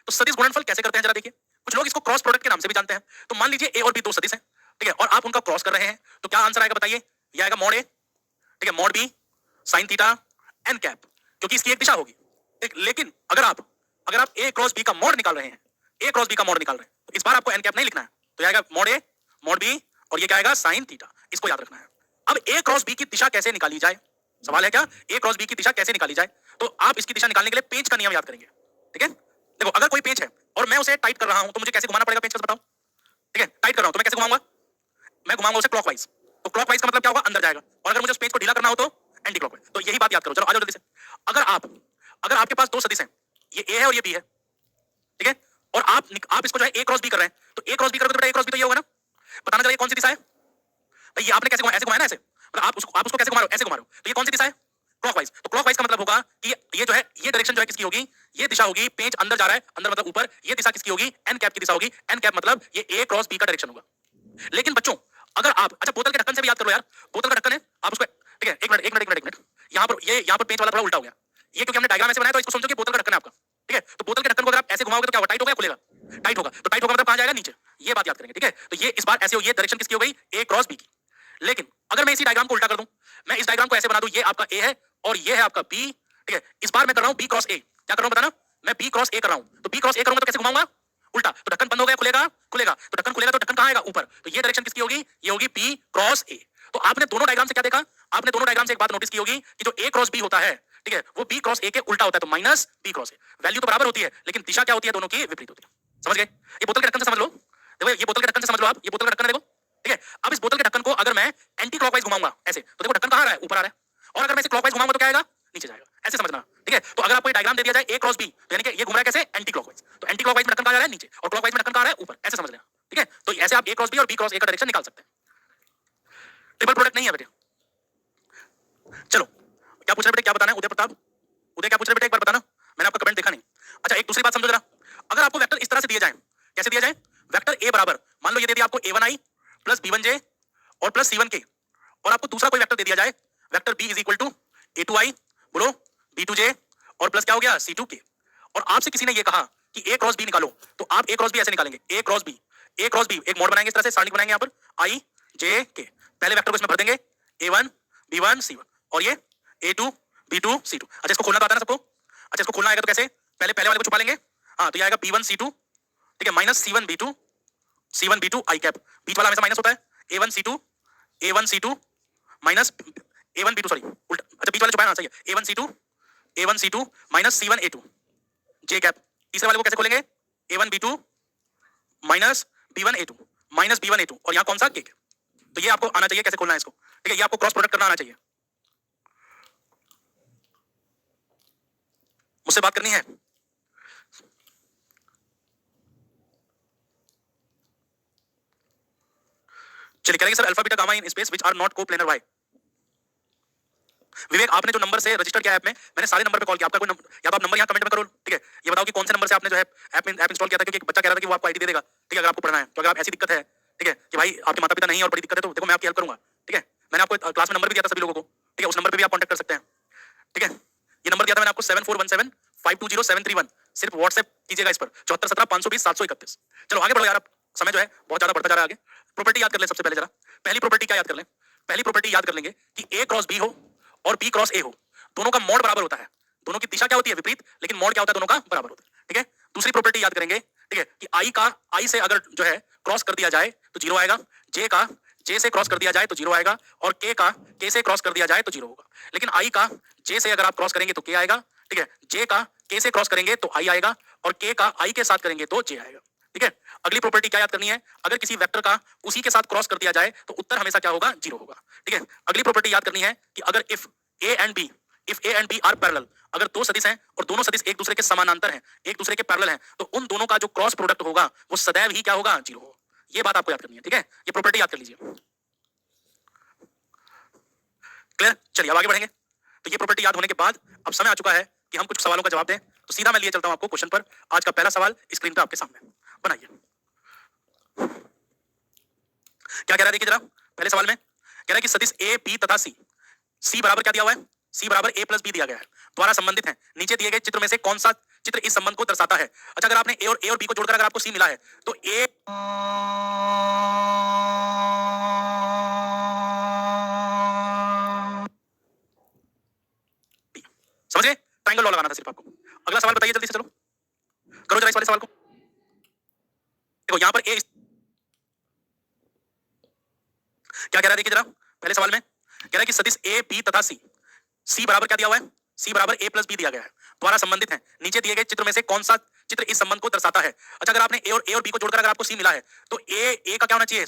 तो सदिश गुणनफल कैसे करते हैं जरा देखिए। कुछ लोग इसको क्रॉस प्रोडक्ट के नाम से भी जानते हैं। तो मान लीजिए a और b दो सदिश हैं, ठीक है, और आप उनका क्रॉस कर रहे हैं, तो क्या आंसर आएगा बताइए? ये आएगा मॉड a, ठीक है, mod b sin theta n cap, क्योंकि इसकी एक दिशा होगी। ठीक, लेकिन अगर आप a क्रॉस b का मॉड निकाल रहे हैं, a क्रॉस b का मॉड निकाल रहे हैं, तो इस बार आपको n कैप नहीं लिखना है, तो आएगा मॉड a, मॉड b और ये क्या आएगा साइन थीटा, इसको याद रखना है। अब ए क्रॉस बी की दिशा कैसे निकाली जाए, सवाल है क्या, ए क्रॉस बी की दिशा कैसे निकाली जाए? तो आप इसकी दिशा निकालने के लिए पेंच का नियम याद करेंगे, ठीक है। देखो अगर कोई पेंच है और मैं उसे टाइट कर रहा हूं तो मुझे कैसे घुमाना पड़ेगा पेंच का, बताओ, ठीक है। टाइट कर रहा हूं तो मैं कैसे घुमाऊंगा, मैं घुमाऊंगा उसे क्लॉकवाइज, तो क्लॉकवाइज का मतलब क्या होगा, अंदर जाएगा, और अगर मुझे उस पेंच को ढीला करना हो तो एंटी क्लॉकवाइज। तो यही बात याद करो, चलो आ जाओ जल्दी से। अगर आपके पास दो सदिश हैं, ये ए है और ये बी है, ठीक है, और आप इसको जो है ए क्रॉस बी कर रहे हैं, तो ए क्रॉस बी करोगे तो बेटा ए क्रॉस बी तो ये होगा ना। बताना जरा ये कौन सी दिशा है भाई, ये आपने कैसे घुमाया, ऐसे घुमाया ना, ऐसे, मतलब आप उसको कैसे घुमा रहे हो, ऐसे घुमा रहे हो, तो ये कौन सी दिशा है, क्लॉकवाइज। तो क्लॉकवाइज का मतलब होगा कि ये जो है, ये डायरेक्शन जो है किसकी होगी, ये दिशा होगी, पेंच अंदर जा रहा है, अंदर मतलब ऊपर, ये दिशा किसकी होगी, एन कैप की दिशा होगी, एन कैप मतलब ये ए क्रॉस बी का डायरेक्शन होगा। लेकिन बच्चों अगर आप, अच्छा बोतल के ढक्कन से भी याद करो यार, बोतल का ढक्कन है, आप उसको, ठीक है, एक मिनट, यहाँ पर पेंच वाला थोड़ा उल्टा हो गया, ये क्योंकि हमने डायग्राम ऐसे बनाया, तो इसको समझो कि बोतल का ढक्कन है आपका, ठीक है। तो बोतल के ढक्कन को अगर आप ऐसे घुमाओगे तो क्या होगा, टाइट होगा या खुलेगा, टाइट होगा, तो टाइट होगा मतलब कहां जाएगा, नीचे, ये बात याद करेंगे, ठीक है। तो ये इस बार ऐसे हो, ये डायरेक्शन किसकी हो गई, ए क्रॉस बी की। लेकिन अगर मैं इसी डायग्राम को उल्टा कर दूं, मैं इस डायग्राम को ऐसे बना दूं, ये आपका ए है और ये है आपका बी, ठीक है। इस बार मैं कर रहा हूं बी क्रॉस ए, क्या कर रहा हूं बताना, मैं बी क्रॉस ए कर रहा हूं, तो बी क्रॉस ए करूंगा तो कैसे घुमाऊंगा, उल्टा, तो ढक्कन बंद हो गया, खुलेगा, तो ढक्कन खुलेगा, तो ढक्कन कहां आएगा, ऊपर, तो ये डायरेक्शन किसकी होगी, ये होगी बी क्रॉस ए। तो आपने दोनों डायग्राम से क्या देखा, आपने दोनों डायग्राम से एक बात नोटिस की होगी कि जो ए क्रॉस बी होता है, ठीक है, वो बी क्रॉस ए के उल्टा होता है, तो minus B cross A, value तो बराबर होती है लेकिन दिशा क्या होती है, दोनों की विपरीत होती है, समझ गए। ये बोतल के ढक्कन से समझ लो, देखो ये बोतल के ढक्कन से समझ लो आप, ये बोतल का ढक्कन है देखो, ठीक है। अब इस बोतल के ढक्कन को अगर मैं एंटी क्लॉकवाइज घुमाऊंगा ऐसे, तो देखो ढक्कन कहां आ रहा है, ऊपर आ रहा है, और अगर मैं इसे क्लॉकवाइज घुमाऊंगा तो क्या आएगा, नीचे जाएगा, ऐसे समझना, ठीक है। तो अगर आपको ये डायग्राम दे दिया जाए ए क्रॉस बी, तो यानी कि ये घूम रहा है कैसे, एंटी क्लॉकवाइज, तो एंटी क्लॉकवाइज में ढक्कन कहां जा रहा है, नीचे, और क्लॉकवाइज में ढक्कन कहां आ रहा है, ऊपर, ऐसे समझ लेना, ठीक है। तो ऐसे आप ए क्रॉस बी और बी क्रॉस ए का डायरेक्शन निकाल सकते हैं, ट्रिपल प्रोडक्ट नहीं है बेटे। चलो क्या पूछ रहे बेटे, क्या बताना है उदय प्रताप, उदय क्या पूछ रहे बेटे, एक बार बताना, मैंने आपका कमेंट देखा नहीं। अच्छा एक दूसरी बात समझो जरा, अगर आपको वेक्टर इस तरह से दिए जाए, कैसे दिया जाए, वेक्टर ए बराबर, मान लो ये दे दिया आपको a1i प्लस b1j और प्लस c1k, और आपको दूसरा कोई वेक्टर दे दिया जाए, vector b is equal to a2i, बोलो, b2j और प्लस क्या हो गया c2k, और आपसे किसी ने ये कहा कि a क्रॉस b निकालो, तो आप a क्रॉस b ऐसे निकालेंगे, a क्रॉस b, एक मोड बनाएंगे, इस तरह से सारणी बनाएंगे, यहाँ पर i j k, पहले वेक्टर को इसमें भर देंगे, a1 b1 c1, और ये a2 b2 c2। अच्छा इसको खोलना तो आता है ना सबको, अच्छा इसको खोलना आएगा तो कैसे, पहले वाले को छुपा लेंगे, हाँ, तो ये आएगा b1 c2, ठीक है, minus c1 b2 i cap, बीच वाला हमेशा माइनस होता है, a1 c2 minus a1 b2, sorry उल्टा, अच्छा बीच वाले छुपाया ना, सही है, a1 c2 minus c1 a2 j cap. तीसरे वाले को कैसे खोलेंगे, a1 b2 minus b1 a2 minus b1 a2, और यहाँ कौन सा k, तो ये आपको आना चाहिए कैसे खोलना है इसको, ठीक है, ये आपको क्रॉस प्रोडक्ट करना आना चाहिए, मुझसे बात करनी है। चलिए करेंगे sir, alpha beta gamma in space which are not coplanar why. Vivek आपने जो नंबर से रजिस्टर किया ऐप में, मैंने सारे नंबर पे कॉल किया, आपका कोई नंबर, या तो आप नंबर यहाँ कमेंट में करो, ठीक है, ये बताओ कि कौन से नंबर से आपने जो है ऐप इंस्टॉल किया था, क्योंकि एक बच्चा कह रहा था कि वो आपको आईडी दे देगा, ठीक है, अगर आपको पढ़ना है, तो अगर आप ऐसी दिक्कत है, ठीक है, कि भाई आपके माता पिता नहीं है और बड़ी दिक्कत है, तो देखो मैं आपकी हेल्प करूंगा, ठीक है। मैंने आपको क्लास में नंबर भी दिया था सभी लोगों को, ठीक है, उस नंबर पर भी आप कॉन्टैक्ट कर सकते हैं, ठीक है। ये नंबर दिया था मैंने आपको 7417520731, सिर्फ व्हाट्सएप कीजिएगा इस पर 7417520731। चलो आगे बढ़ो यार, अब समय जो है बहुत ज्यादा बढ़ता जा रहा है आगे। प्रॉपर्टी याद कर ले सबसे पहले जरा, पहली प्रॉपर्टी क्या याद कर लें, पहली प्रॉपर्टी याद कर लेंगे कि ए क्रॉस बी हो और बी क्रॉस ए हो, दोनों का मोड बराबर होता है, दोनों की दिशा क्या होती है, विपरीत, लेकिन मोड क्या होता है, दोनों का बराबर होता है, ठीक है। दूसरी प्रॉपर्टी याद करेंगे, ठीक है, कि आई से अगर जो है क्रॉस कर दिया जाए तो जीरो आएगा, जे से क्रॉस कर दिया जाए तो जीरो आएगा, और के से क्रॉस कर दिया जाए तो जीरो होगा। लेकिन आई का जे से अगर आप क्रॉस करेंगे तो के आएगा, ठीक है, जे का के से क्रॉस करेंगे तो आई आएगा, और के का आई के साथ करेंगे तो जे आएगा, ठीक है। अगली प्रॉपर्टी क्या याद करनी है, अगर किसी वेक्टर का उसी के साथ क्रॉस कर दिया जाए तो उत्तर हमेशा क्या होगा, जीरो होगा, ठीक है। अगली प्रॉपर्टी याद करनी है कि अगर if A and B are parallel, अगर दो सदिश हैं और दोनों सदिश एक दूसरे के समानांतर हैं, एक दूसरे के पैरेलल हैं, तो उन दोनों का जो क्रॉस प्रोडक्ट होगा वो सदैव ही क्या होगा, जीरो होगा। ये बात आपको याद करनी है, ठीक है, ये प्रॉपर्टी याद कर लीजिए, क्लियर। चलिए अब आगे बढ़ेंगे। तो ये प्रॉपर्टी याद होने के बाद अब समय आ चुका है कि हम कुछ सवालों का जवाब दें, तो सीधा मैं लिए चलता हूं आपको क्वेश्चन पर। आज का पहला सवाल स्क्रीन पे आपके सामने बनाइए। क्या कह रहा है देखिए जरा, पहले सवाल में कह रहा है कि सदिश ए बी तथा सी बराबर क्या दिया हुआ है, सी बराबर ए प्लस बी दिया गया है, द्वारा संबंधित है, नीचे दिए गए चित्र में से कौन सा चित्र इस संबंध को दर्शाता है। अच्छा अगर आपने ए और बी को जोड़कर अगर आपको सी मिला है तो ए समझे, ट्रायंगल लॉ लगाना था सिर्फ आपको। अगला सवाल बताइए जल्दी से, चलो करो जरा इस वाले सवाल को। देखो यहाँ पर ए, क्या कह रहा है देखिए जरा, पहले सवाल में कह रहा है कि सदिश ए बी तथा सी, सी बराबर क्या दिया हुआ है, सी बराबर ए प्लस बी दिया गया है, द्वारा संबंधित है, नीचे दिए गए चित्र में से कौन सा चित्र इस संबंध को दर्शाता है। अच्छा, अगर आपने ए और बी को जोड़कर अगर आपको सी मिला है तो ए का क्या होना चाहिए,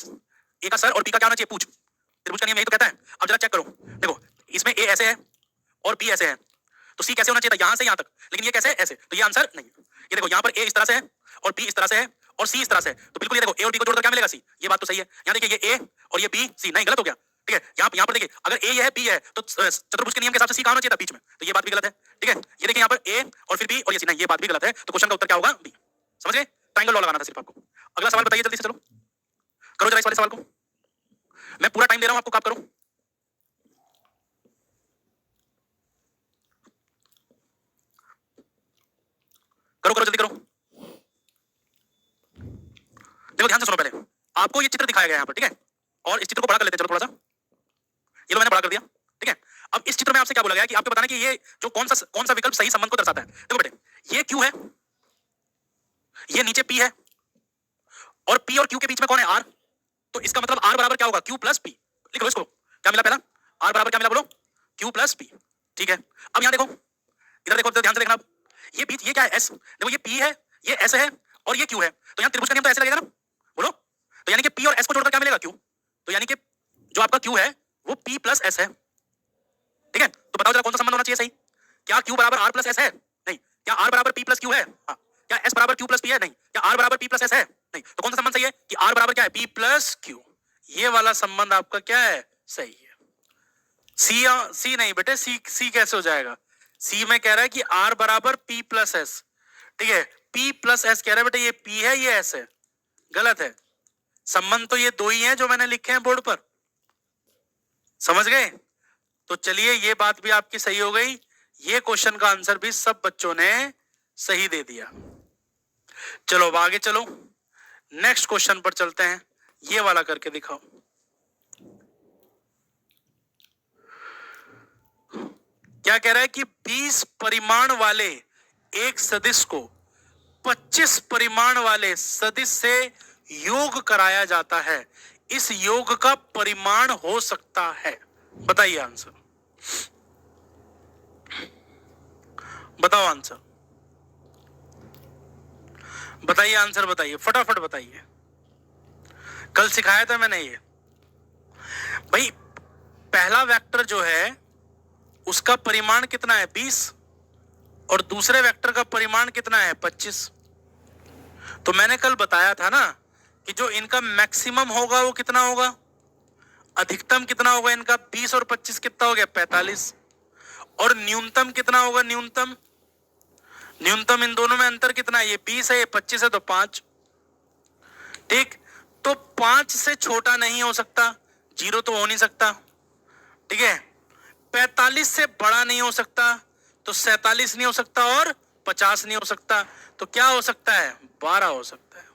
ए का सर, और बी का क्या होना चाहिए पूछ। त्रिभुज का नियम यही तो कहता है। अब जरा चेक करो, देखो इसमें ए ऐसे है और बी ऐसे है, तो सी कैसे होना चाहिए था, यहां से यहां तक, लेकिन ये कैसे है ऐसे, तो ये आंसर नहीं है। ये देखो यहाँ पर ए इस तरह से है और बी इस तरह से है और सी इस तरह से है, तो बिल्कुल ये देखो ए और बी को जोड़कर क्या मिलेगा सी, ये बात तो सही है। यहाँ देखिए ये ए और ये बी सी, नहीं गलत हो गया, ठीक है। यहाँ पर देखिए अगर ए है बी है तो चतुर्भुज के नियम के हिसाब से सी कहाँ होना चाहिए था बीच में, तो ये बात भी गलत है, ठीक है। ये देखिए यहाँ पर ए और फिर बी और ये सी, नहीं ये बात भी गलत है, तो क्वेश्चन का उत्तर क्या होगा बी। समझ गए, ट्रायंगल लॉ लगाना था सिर्फ आपको। अगला सवाल बताइए जल्दी से, चलो करो जरा इस वाले सवाल को, मैं पूरा टाइम दे रहा हूं आपको, काम करो। करो करो जल्दी करो। देखो ध्यान से सुनो, पहले आपको ये चित्र दिखाया गया है यहाँ पर, ठीक है, और इस चित्र को बड़ा कर लेते हैं चलो थोड़ा सा, ये लो मैंने बड़ा कर दिया, ठीक है। अब इस चित्र में आपसे क्या बोला गया है कि आपको बताना कि ये जो कौन सा विकल्प सही संबंध को दर्शाता है। देखो बेटे, ये क्यू है, ये नीचे पी है, और पी और क्यू के बीच में कौन है आर, तो इसका मतलब आर बराबर क्या होगा, क्यू प्लस पी। लिख लो इसको, क्या मिला पहला, आर बराबर क्या मिला बोलो, क्यू प्लस पी, ठीक है। अब यहां देखो, इधर देखो, ध्यान से देखना, ये बीच ये क्या है एस, देखो ये पी है, ये एस है और ये क्यू है, तो यहां त्रिभुज का नियम तो ऐसे लगेगा ना, बोलो, तो यानी कि पी और एस को जोड़कर क्या मिलेगा क्यू, तो यानी कि जो आपका क्यू है वो पी प्लस एस है, ठीक है। तो बताओ जरा कौन सा संबंध होना चाहिए सही, क्या क्यू बराबर आर प्लस एस है, नहीं, क्या आर बराबर पी प्लस क्यू है, हाँ, क्या एस बराबर क्यू प्लस पी है, नहीं, क्या आर बराबर पी प्लस एस है, नहीं, तो कौन सा संबंध सही है कि आर बराबर क्या है, पी प्लस क्यू, ये वाला संबंध आपका क्या है, सही है। सी नहीं बेटे, सी कैसे हो जाएगा, सी में कह रहा है कि आर बराबर पी प्लस एस, ठीक है, पी प्लस एस कह रहा है बेटे, ये पी है ये एस है, गलत है। संबंध तो ये दो ही हैं जो मैंने लिखे हैं बोर्ड पर, समझ गए। तो चलिए ये बात भी आपकी सही हो गई, ये क्वेश्चन का आंसर भी सब बच्चों ने सही दे दिया। चलो अब आगे चलो, नेक्स्ट क्वेश्चन पर चलते हैं, ये वाला करके दिखाओ। क्या कह रहा है कि 20 परिमाण वाले एक सदिश को 25 परिमाण वाले सदिश से योग कराया जाता है, इस योग का परिमाण हो सकता है, बताइए आंसर, बताओ आंसर, बताइए आंसर, बताइए फटाफट बताइए। कल सिखाया था मैंने ये भाई, पहला वेक्टर जो है उसका परिमाण कितना है 20 और दूसरे वेक्टर का परिमाण कितना है 25। तो मैंने कल बताया था ना कि जो इनका मैक्सिमम होगा वो कितना होगा, अधिकतम कितना होगा इनका, 20 और 25 कितना हो गया 45, और न्यूनतम कितना होगा, न्यूनतम इन दोनों में अंतर कितना है, ये 20 है ये 25 है, तो 5, ठीक। तो 5 से छोटा नहीं हो सकता, 0 तो हो नहीं सकता, ठीक है। 45 से बड़ा नहीं हो सकता, तो 47 नहीं हो सकता, और 50 नहीं हो सकता, तो क्या हो सकता है 12 हो सकता है।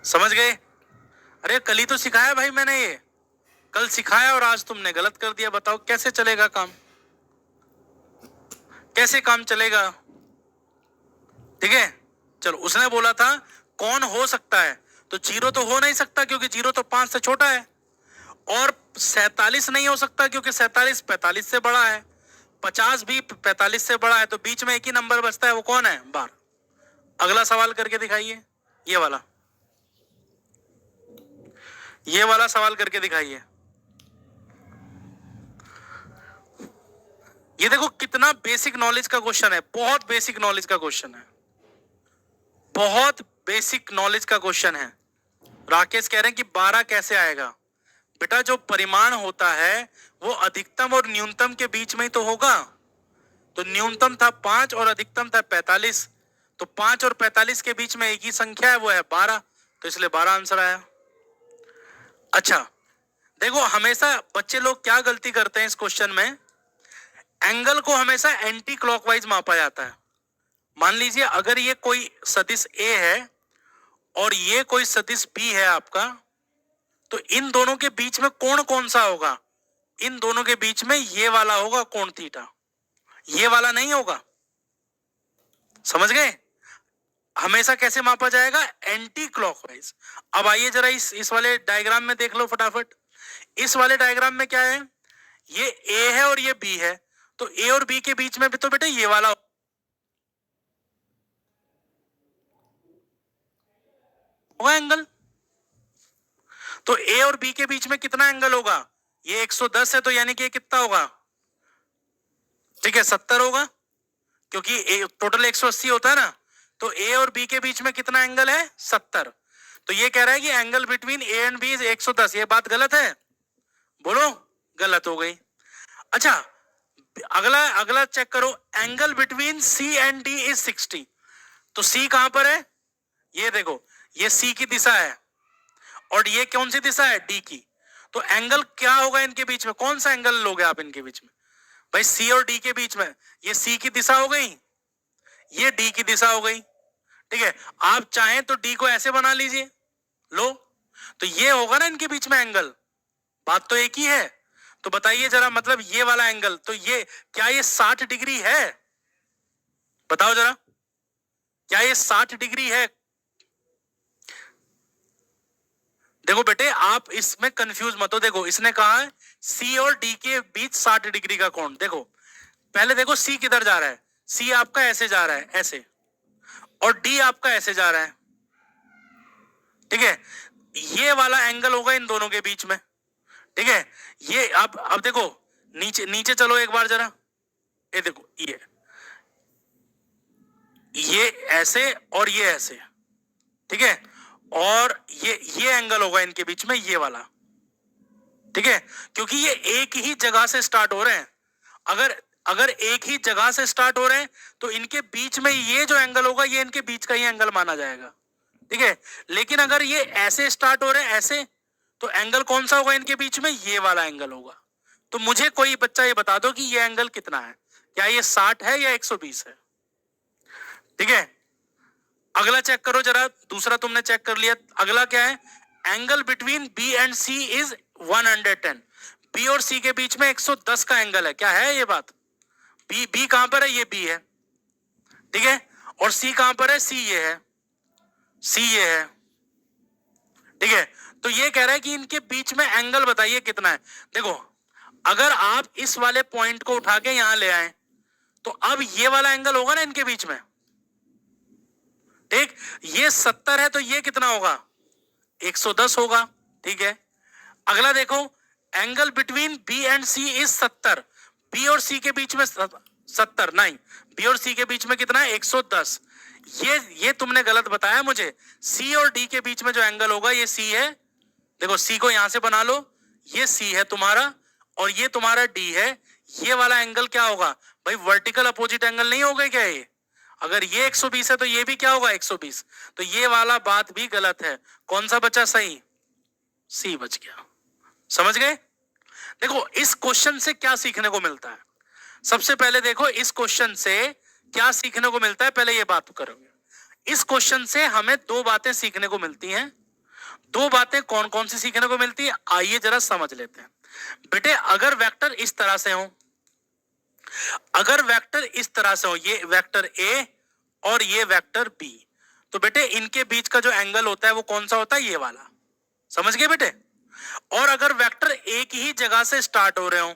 समझ गए, अरे कल ही तो सिखाया भाई मैंने, ये कल सिखाया और आज तुमने गलत कर दिया, बताओ कैसे चलेगा काम, कैसे काम चलेगा, ठीक है। चलो उसने बोला था कौन हो सकता है, तो 0 तो हो नहीं सकता क्योंकि 0 तो 5 से छोटा है, और 47 नहीं हो सकता क्योंकि 47 45 से बड़ा है, 50 भी 45 से बड़ा है, तो बीच में एक ही नंबर बचता है, वो कौन है 12। अगला सवाल करके दिखाइए, ये वाला सवाल करके दिखाइए। ये देखो कितना बेसिक नॉलेज का क्वेश्चन है, बहुत बेसिक नॉलेज का क्वेश्चन है, बहुत बेसिक नॉलेज का क्वेश्चन है। राकेश कह रहे हैं कि 12 कैसे आएगा, बेटा जो परिमाण होता है वो अधिकतम और न्यूनतम के बीच में ही तो होगा, तो न्यूनतम था 5 और अधिकतम था 45, तो 5 और 45 के बीच में एक ही संख्या है वो है 12, तो इसलिए 12 आंसर आया। अच्छा देखो, हमेशा बच्चे लोग क्या गलती करते हैं इस क्वेश्चन में, एंगल को हमेशा एंटी क्लॉकवाइज मापा जाता है। मान लीजिए अगर ये कोई सदिश ए है और ये कोई सदिश बी है आपका, तो इन दोनों के बीच में कोण कौन सा होगा, इन दोनों के बीच में ये वाला होगा कोण थीटा, ये वाला नहीं होगा, समझ गए। हमेशा कैसे मापा जाएगा? Anti clockwise. अब आइए जरा इस वाले डायग्राम में देख लो फटाफट। इस वाले डायग्राम में क्या है? ये ए है और ये बी है, तो ए और बी के बीच में भी तो बेटा ये वाला होगा एंगल। तो ए और बी के बीच में कितना एंगल होगा? ये 110 है, तो यानी कि ये कितना होगा? ठीक है, 70 होगा, क्योंकि टोटल 180 होता है ना। तो ए और बी के बीच में कितना एंगल है? 70। तो ये कह रहा है कि angle between A and B is 110। ये बात गलत है? बोलो, गलत हो गई। अच्छा, अगला अगला चेक करो, angle between C and D is 60। तो सी कहां पर है? ये देखो, ये सी की दिशा है और ये कौन सी दिशा है? डी की। तो एंगल क्या होगा इनके बीच में? कौन सा एंगल लोगे आप इनके बीच में? भाई सी और डी के बीच में ये सी की दिशा हो गई, ये डी की दिशा हो गई। ठीक है, आप चाहें तो डी को ऐसे बना लीजिए, लो, तो ये होगा ना इनके बीच में एंगल। बात तो एक ही है। तो बताइए जरा, मतलब ये वाला एंगल, तो ये क्या ये 60 डिग्री है? बताओ जरा, क्या ये 60 डिग्री है? देखो बेटे, आप इसमें कंफ्यूज मत हो। देखो, इसने कहा है सी और डी के बीच 60 डिग्री का कोण। देखो, पहले देखो सी किधर जा रहा है? सी आपका ऐसे जा रहा है, ऐसे, और डी आपका ऐसे जा रहा है। ठीक है, ये वाला एंगल होगा इन दोनों के बीच में। ठीक है, ये अब देखो, नीचे नीचे चलो एक बार जरा। ये देखो, ये ऐसे और ये ऐसे। ठीक है, और ये एंगल होगा इनके बीच में, ये वाला। ठीक है, क्योंकि ये एक ही जगह से स्टार्ट हो रहे हैं। अगर अगर एक ही जगह से स्टार्ट हो रहे हैं तो इनके बीच में ये जो एंगल होगा ये इनके बीच का ही एंगल माना जाएगा। ठीक है, लेकिन अगर ये ऐसे स्टार्ट हो रहे हैं, ऐसे, तो एंगल कौन सा होगा इनके बीच में? ये वाला एंगल होगा। तो मुझे कोई बच्चा ये बता दो कि ये एंगल कितना है? क्या ये 60 है या 120 है? ठीक है, अगला चेक करो जरा। दूसरा तुमने चेक कर लिया, अगला क्या है? Angle between B and C is 110। B और सी के बीच में 110 का एंगल है। क्या है ये बात? बी कहां पर है? ये बी है। ठीक है, और सी कहां पर है? सी ये है, सी ये है। ठीक है, तो ये कह रहा है कि इनके बीच में एंगल बताइए कितना है। देखो, अगर आप इस वाले पॉइंट को उठा के यहां ले आए तो अब ये वाला एंगल होगा ना इनके बीच में। ठीक, ये 70 है, तो ये कितना होगा? 110 होगा। ठीक है, अगला देखो, angle between B and C is 70। B और सी के बीच में 70 नहीं, बी और सी के बीच में कितना है? 110। ये तुमने गलत बताया मुझे। सी और डी के बीच में जो एंगल होगा ये सी है। देखो, सी को यहां से बना लो, ये सी है तुम्हारा और ये तुम्हारा डी है। ये वाला एंगल क्या होगा? भाई वर्टिकल अपोजिट एंगल नहीं हो गए क्या ये? अगर ये 120 है तो ये भी क्या होगा? 120। तो ये वाला बात भी गलत है। कौन सा बचा सही? सी बच गया। समझ गए? देखो, इस क्वेश्चन से क्या सीखने को मिलता है? सबसे पहले देखो, इस क्वेश्चन से क्या सीखने को मिलता है, पहले ये बात करोगे। इस क्वेश्चन से हमें दो बातें सीखने को मिलती हैं। दो बातें कौन कौन सी सीखने को मिलती है, आइए जरा समझ लेते हैं। बेटे, अगर वेक्टर इस तरह से हो, अगर वेक्टर इस तरह से हो, ये वेक्टर ए और ये वेक्टर बी, तो बेटे इनके बीच का जो एंगल होता है वो कौन सा होता है? ये वाला। समझ गए बेटे? और अगर वेक्टर एक ही जगह से स्टार्ट हो रहे हो,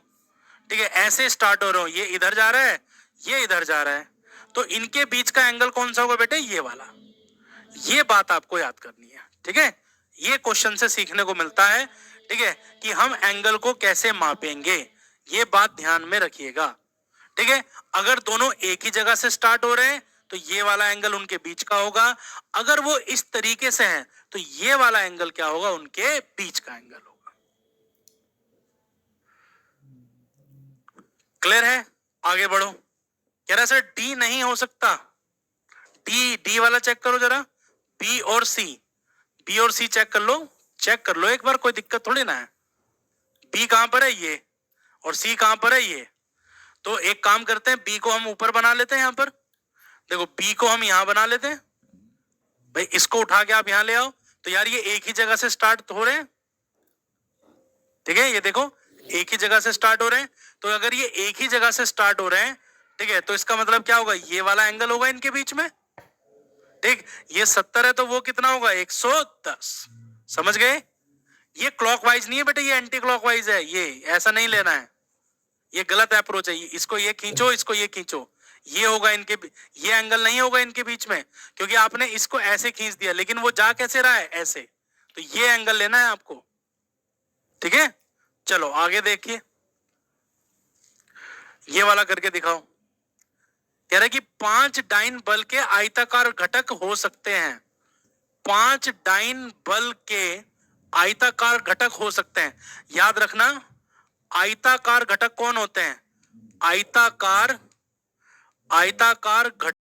ठीक है, ऐसे स्टार्ट हो रहे हो, ये इधर जा रहा है, ये इधर जा रहा है, तो इनके बीच का एंगल कौन सा होगा बेटे? ये वाला। ये बात आपको याद करनी है। ठीक है, ये क्वेश्चन से सीखने को मिलता है। ठीक है, कि हम एंगल को कैसे मापेंगे, ये बात ध्यान में रखिएगा। ठीक है, अगर दोनों एक ही जगह से स्टार्ट हो रहे हैं तो ये वाला एंगल उनके बीच का होगा। अगर वो इस तरीके से हैं तो ये वाला एंगल क्या होगा? उनके बीच का एंगल होगा। क्लियर है? आगे बढ़ो। कह रहा सर डी नहीं हो सकता। डी वाला चेक करो जरा। बी और सी, बी और सी चेक कर लो, चेक कर लो एक बार, कोई दिक्कत थोड़ी ना है। बी कहां पर है? ये। और सी कहां पर है? ये। तो एक काम करते हैं, बी को हम ऊपर बना लेते हैं। यहां पर देखो, बी को हम यहां बना लेते हैं। भाई इसको उठा के आप यहां ले आओ, तो यार ये एक ही जगह से स्टार्ट हो रहे हैं। ठीक है, ये देखो एक ही जगह से स्टार्ट हो रहे हैं। तो अगर ये एक ही जगह से स्टार्ट हो रहे हैं, ठीक है, तो इसका मतलब क्या होगा? ये वाला एंगल होगा इनके बीच में। ठीक, ये 70 है तो वो कितना होगा 110। समझ गए? ये क्लॉकवाइज नहीं है बेटे, ये एंटी क्लॉकवाइज है। ये ऐसा नहीं लेना है, ये गलत अप्रोच है। इसको ये खींचो, इसको ये खींचो, ये होगा इनके, ये एंगल नहीं होगा इनके बीच में, क्योंकि आपने इसको ऐसे खींच दिया, लेकिन वो जा कैसे रहा है ऐसे। तो ये एंगल लेना है आपको, ठीक है। चलो आगे देखिए, ये वाला करके दिखाओ। कह रहा है कि 5 डाइन बल के आयताकार घटक हो सकते हैं। 5 डाइन बल के आयताकार घटक हो सकते हैं। याद रखना, आयताकार घटक कौन होते हैं? आयताकार घटक